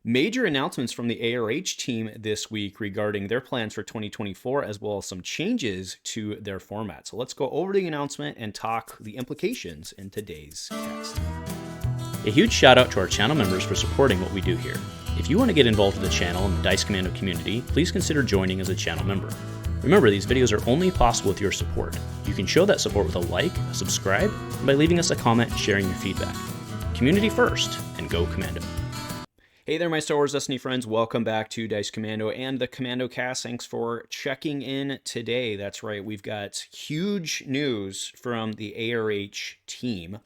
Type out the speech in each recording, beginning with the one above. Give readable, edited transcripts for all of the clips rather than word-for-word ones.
Major announcements from the ARH team this week regarding their plans for 2024, as well as some changes to their format. So let's go over the announcement and talk the implications in today's cast. A huge shout out to our channel members for supporting what we do here. If you want to get involved with the channel and the Dice Commando community, please consider joining as a channel member. Remember, these videos are only possible with your support. You can show that support with a like, a subscribe, and by leaving us a comment and sharing your feedback. Community first, and go Commando. Hey there, my Star Wars Destiny friends. Welcome back to Dice Commando and the Commando Cast. Thanks for checking in today. That's right, we've got huge news from the ARH team.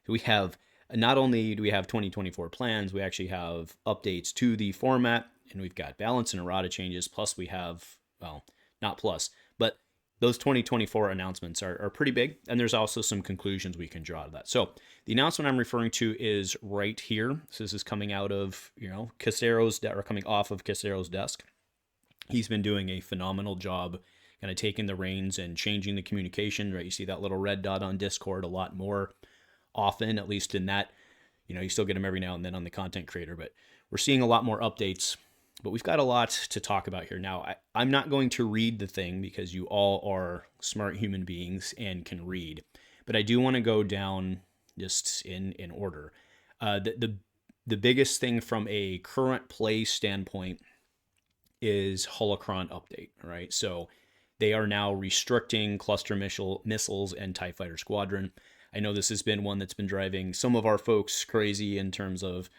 We have, not only do we have 2024 plans, we actually have updates to the format, and we've got balance and errata changes, plus we have, well, not plus, but those 2024 announcements are pretty big, and there's also some conclusions we can draw out of that. So the announcement I'm referring to is right here. So this is coming out of, Casero's, or coming off of Casero's desk. He's been doing a phenomenal job kind of taking the reins and changing the communication, right? You see that little red dot on Discord a lot more often, at least in that, you still get them every now and then on the content creator, but we're seeing a lot more updates. But we've got a lot to talk about here. Now, I'm not going to read the thing because you all are smart human beings and can read. But I do want to go down just in order. The biggest thing from a current play standpoint is Holocron update, right? So they are now restricting cluster missiles and TIE Fighter Squadron. I know this has been one that's been driving some of our folks crazy in terms of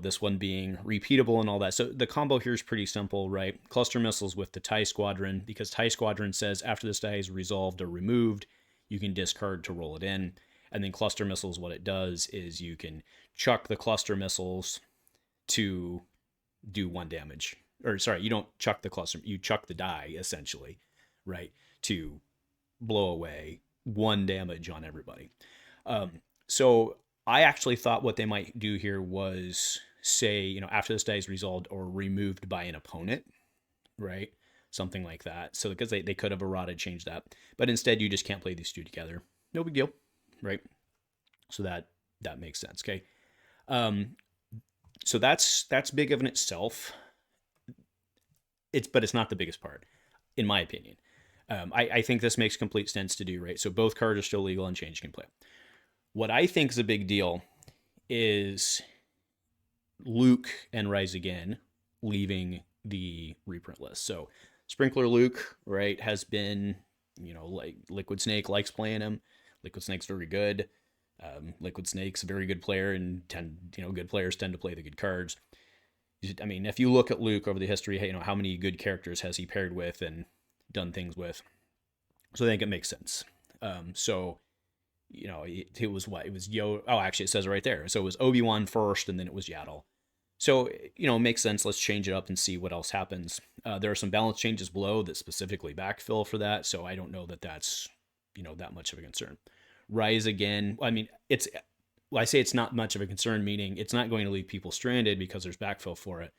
this one being repeatable and all that. So the combo here is pretty simple, right? Cluster missiles with the TIE Squadron, because TIE Squadron says after this die is resolved or removed, you can discard to roll it in. And then cluster missiles, what it does is you can chuck the cluster missiles to do 1 damage. Or sorry, you don't chuck the cluster, you chuck the die essentially, right? To blow away 1 damage on everybody. So I actually thought what they might do here was say, after this die is resolved or removed by an opponent, right? Something like that. So because they could have errata changed that. But instead, you just can't play these two together. No big deal, right? So that makes sense, okay? So that's big of in itself. But it's not the biggest part, in my opinion. I think this makes complete sense to do, right? So both cards are still legal and change can play. What I think is a big deal is Luke and Rise Again leaving the reprint list. So Sprinkler Luke, right, has been, like Liquid Snake likes playing him. Liquid Snake's very good. Liquid Snake's a very good player, and good players tend to play the good cards. I mean, if you look at Luke over the history, how many good characters has he paired with and done things with? So I think it makes sense. It was what? It was actually it says it right there. So it was Obi-Wan first, and then it was Yaddle. So, it makes sense. Let's change it up and see what else happens. There are some balance changes below that specifically backfill for that, so I don't know that that's, that much of a concern. Rise Again, I say it's not much of a concern, meaning it's not going to leave people stranded because there's backfill for it.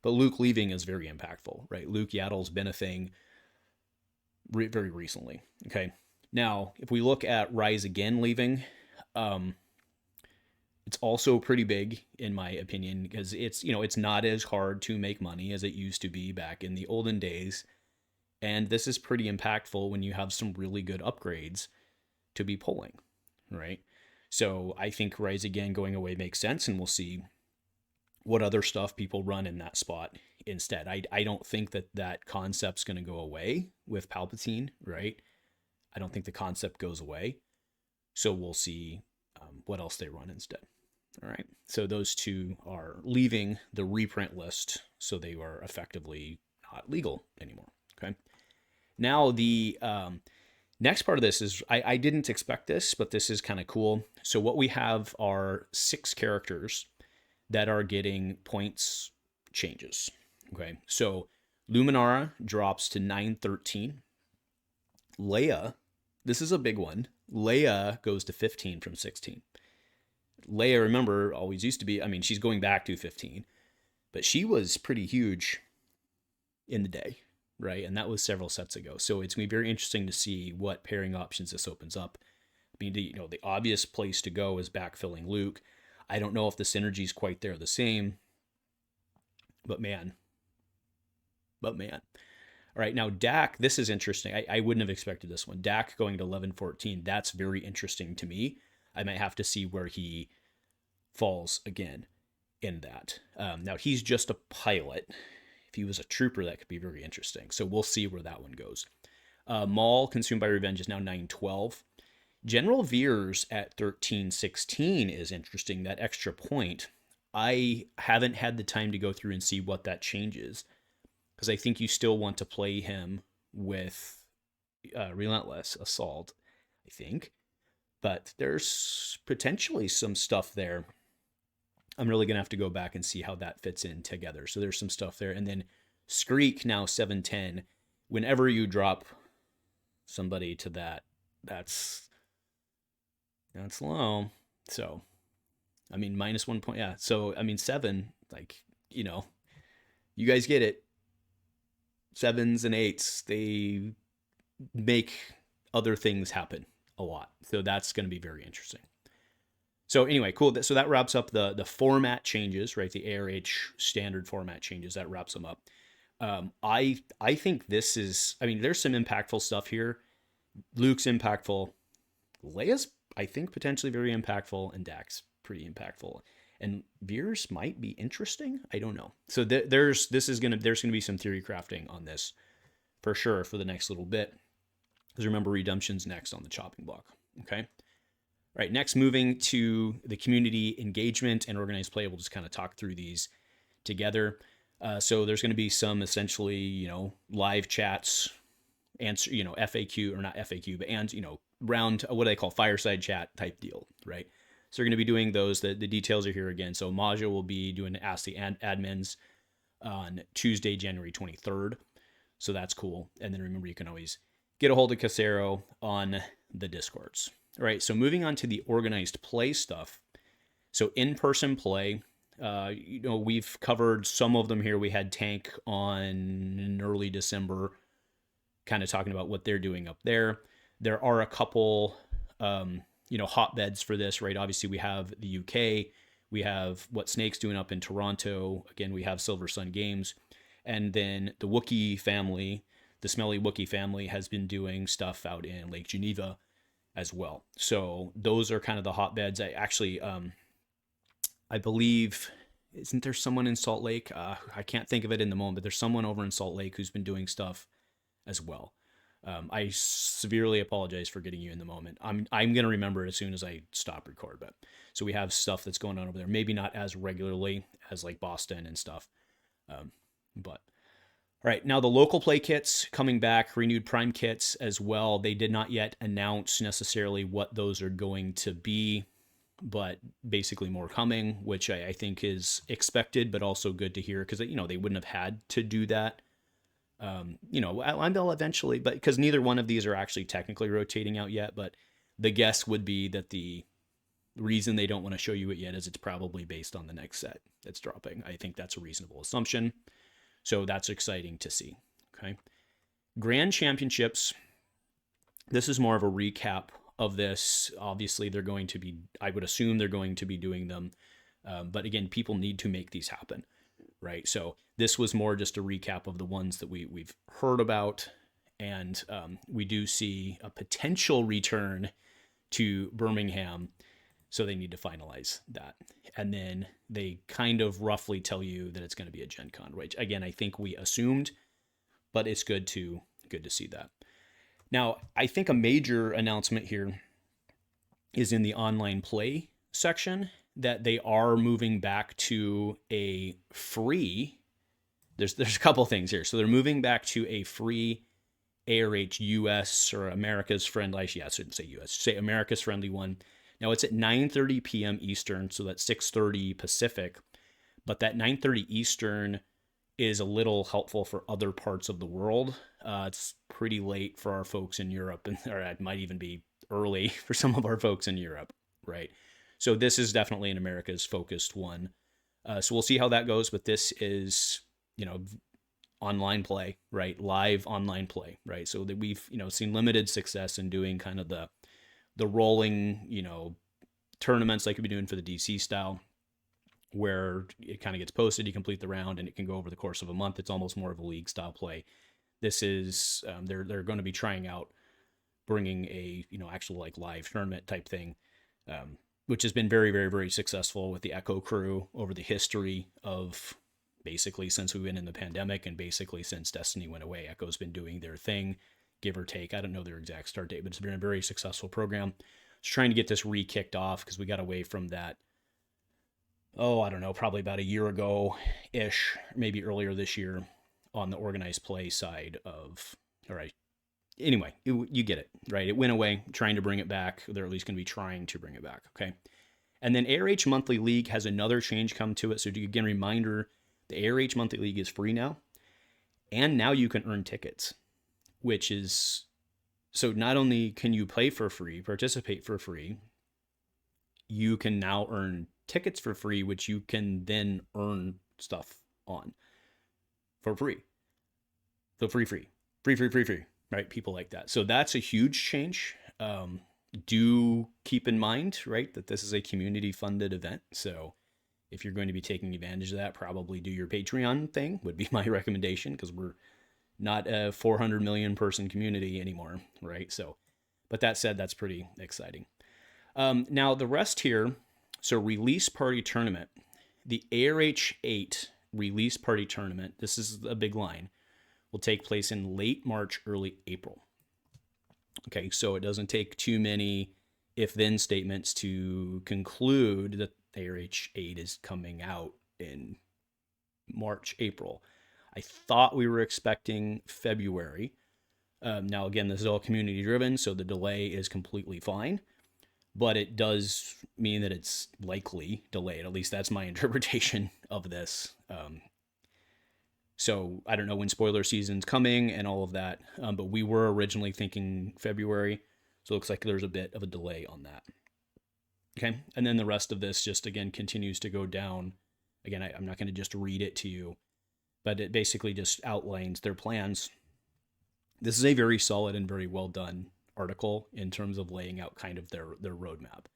But Luke leaving is very impactful, right? Luke Yaddle's been a thing very recently, okay? Now, if we look at Rise Again leaving, it's also pretty big, in my opinion, because it's not as hard to make money as it used to be back in the olden days. And this is pretty impactful when you have some really good upgrades to be pulling, right? So I think Rise Again going away makes sense, and we'll see what other stuff people run in that spot instead. I don't think that concept's going to go away with Palpatine, right? I don't think the concept goes away. So we'll see what else they run instead. All right. So those two are leaving the reprint list. So they are effectively not legal anymore. Okay. Now the next part of this is, I didn't expect this, but this is kind of cool. So what we have are 6 characters that are getting points changes. Okay. So Luminara drops to 913. Leia, this is a big one. Leia goes to 15 from 16. Leia, remember, always used to be, she's going back to 15, but she was pretty huge in the day, right? And that was several sets ago. So it's going to be very interesting to see what pairing options this opens up. The obvious place to go is backfilling Luke. I don't know if the synergy is quite there the same. But man. All right, now Dak, this is interesting. I wouldn't have expected this one. Dak going to 11-14, that's very interesting to me. I might have to see where he falls again in that. Now, he's just a pilot. If he was a trooper, that could be very interesting. So we'll see where that one goes. Maul, Consumed by Revenge, is now 9-12. General Veers at 13-16 is interesting. That extra point. I haven't had the time to go through and see what that changes, because I think you still want to play him with Relentless Assault, I think. But there's potentially some stuff there. I'm really going to have to go back and see how that fits in together. So there's some stuff there. And then Skreek, now 7-10. Whenever you drop somebody to that, that's low. So, I mean, minus 1 point. Yeah. So, I mean, 7, like, you know, you guys get it. 7s and 8s, they make other things happen a lot. So that's going to be very interesting. So anyway, cool. So that wraps up the format changes, right? The ARH standard format changes. That wraps them up. I think this is, I mean, there's some impactful stuff here. Luke's impactful. Leia's, I think, potentially very impactful, and Dak's pretty impactful. And Veers might be interesting. I don't know. So there's going to be some theory crafting on this for sure for the next little bit. Because remember, Redemption's next on the chopping block. Okay. All right. Next, moving to the community engagement and organized play. We'll just kind of talk through these together. So there's going to be some essentially, you know, live chats, answer, you know, FAQ or not FAQ, but and, you know, round, what do they call, fireside chat type deal, right? So we're going to be doing those. The details are here again. So Maja will be doing Ask the Admins on Tuesday, January 23rd. So that's cool. And then remember, you can always get a hold of Casero on the Discords. All right, so moving on to the organized play stuff. So in-person play, you know, we've covered some of them here. We had Tank on in early December, kind of talking about what they're doing up there. There are a couple, you know, hotbeds for this, right? Obviously, we have the UK. We have what Snake's doing up in Toronto. Again, we have Silver Sun Games. And then the Wookiee family, the Smelly Wookiee family, has been doing stuff out in Lake Geneva as well. So those are kind of the hotbeds. I actually, I believe, isn't there someone in Salt Lake? I can't think of it in the moment, but there's someone over in Salt Lake who's been doing stuff as well. I severely apologize for getting you in the moment. I'm going to remember it as soon as I stop record. But so we have stuff that's going on over there. Maybe not as regularly as like Boston and stuff. But all right, now the local play kits coming back, renewed Prime kits as well. They did not yet announce necessarily what those are going to be, but basically more coming, which I think is expected, but also good to hear, because, you know, they wouldn't have had to do that. You know, they'll eventually, but because neither one of these are actually technically rotating out yet, but the guess would be that the reason they don't want to show you it yet is it's probably based on the next set that's dropping. I think that's a reasonable assumption. So that's exciting to see. Okay. Grand Championships. This is more of a recap of this. Obviously, they're going to be, I would assume they're going to be doing them. But again, people need to make these happen. Right. So this was more just a recap of the ones that we've heard about. And we do see a potential return to Birmingham. So they need to finalize that. And then they kind of roughly tell you that it's going to be a Gen Con, which again, I think we assumed, but it's good to see that. Now, I think a major announcement here is in the online play section, that they are moving back to a free, there's a couple things here. So they're moving back to a free ARH US or America's friendly, I shouldn't say US, say America's friendly one. Now it's at 9:30 p.m. Eastern, so that's 6:30 Pacific. But that 9:30 Eastern is a little helpful for other parts of the world. It's pretty late for our folks in Europe, or it might even be early for some of our folks in Europe, right? So this is definitely an America's focused one. So we'll see how that goes, but this is, you know, online play, right? Live online play, right? So that we've, you know, seen limited success in doing kind of the rolling, you know, tournaments like we've been doing for the DC style. where it kind of gets posted, you complete the round, and it can go over the course of a month. It's almost more of a league style play. This is they're going to be trying out bringing a actual like live tournament type thing, which has been very, very, very successful with the Echo crew over the history of basically since we went in the pandemic and basically since Destiny went away. Echo's been doing their thing, give or take. I don't know their exact start date, but it's been a very successful program. Just trying to get this re-kicked off because we got away from that, I don't know, probably about a year ago-ish, maybe earlier this year on the organized play side of, all right. Anyway, you get it, right? It went away, trying to bring it back. They're at least going to be trying to bring it back, okay? And then ARH Monthly League has another change come to it. So again, reminder, the ARH Monthly League is free now. And now you can earn tickets, which is, so not only can you play for free, participate for free, you can now earn tickets for free, which you can then earn stuff on for free. So free. Right? People like that. So that's a huge change. Do keep in mind, right, that this is a community funded event. So if you're going to be taking advantage of that, probably do your Patreon thing would be my recommendation, because we're not a 400 million person community anymore, right? So, but that said, that's pretty exciting. Now the rest here, so release party tournament, the ARH 8 release party tournament, this is a big line, will take place in late March, early April. Okay, so it doesn't take too many if-then statements to conclude that ARH 8 is coming out in March, April. I thought we were expecting February. Now, again, this is all community-driven, so the delay is completely fine. But it does mean that it's likely delayed. At least that's my interpretation of this. So I don't know when spoiler season's coming and all of that, but we were originally thinking February, so it looks like there's a bit of a delay on that. Okay, and then the rest of this just, again, continues to go down. Again, I'm not going to just read it to you, but it basically just outlines their plans. This is a very solid and very well done article in terms of laying out kind of their roadmap.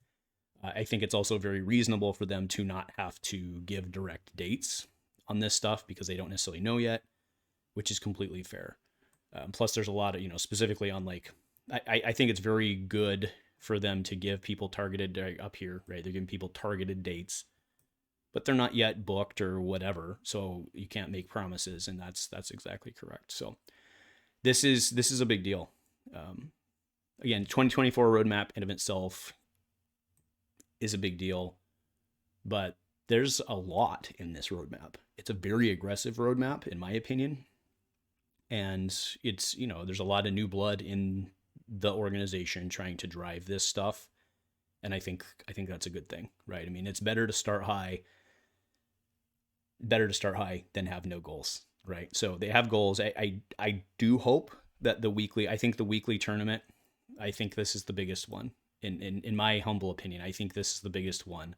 I think it's also very reasonable for them to not have to give direct dates on this stuff because they don't necessarily know yet, which is completely fair. Plus there's a lot of, specifically on like, I think it's very good for them to give people targeted up here, right? They're giving people targeted dates, but they're not yet booked or whatever. So you can't make promises, and that's exactly correct. So this is a big deal. Again, 2024 roadmap in of itself is a big deal, but there's a lot in this roadmap. It's a very aggressive roadmap, in my opinion. And it's, there's a lot of new blood in the organization trying to drive this stuff. And I think that's a good thing, right? I mean, it's better to start high than have no goals, right? So they have goals. I do hope that the weekly tournament, I think this is the biggest one. In my humble opinion, I think this is the biggest one.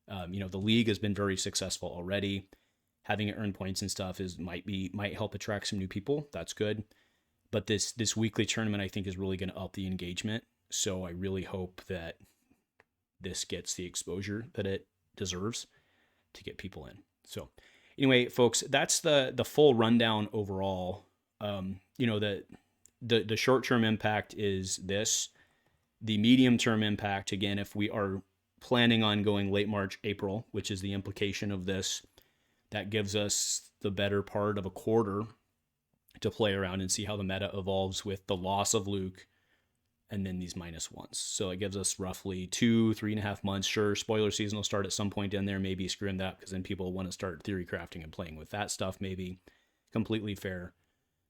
The league has been very successful already. Having it earn points and stuff might help attract some new people. That's good. But this weekly tournament, I think, is really going to up the engagement. So I really hope that this gets the exposure that it deserves to get people in. So anyway, folks, that's the full rundown overall. The short-term impact is this. The medium-term impact, again, if we are planning on going late March, April, which is the implication of this, that gives us the better part of a quarter to play around and see how the meta evolves with the loss of Luke and then these -1s. So it gives us roughly 3.5 months. Sure, spoiler season will start at some point in there, maybe screwing that because then people want to start theory crafting and playing with that stuff, maybe. Completely fair.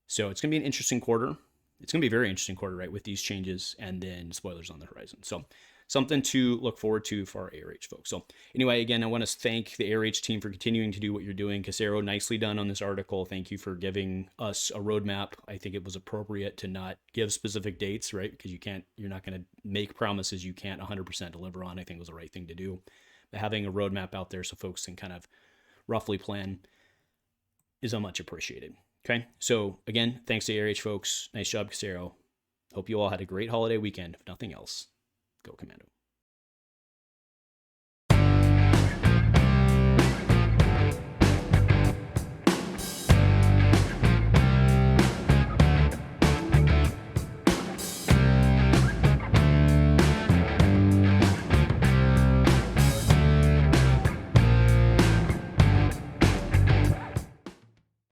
So it's going to be an interesting quarter. It's going to be a very interesting quarter, right, with these changes and then spoilers on the horizon. So something to look forward to for our ARH folks. So anyway, again, I want to thank the ARH team for continuing to do what you're doing. Casero, nicely done on this article. Thank you for giving us a roadmap. I think it was appropriate to not give specific dates, right? Because you're not going to make promises you can't 100% deliver on. I think it was the right thing to do. But having a roadmap out there so folks can kind of roughly plan is much appreciated. Okay, so again, thanks to ARH folks. Nice job, Casero. Hope you all had a great holiday weekend. If nothing else, go Commando.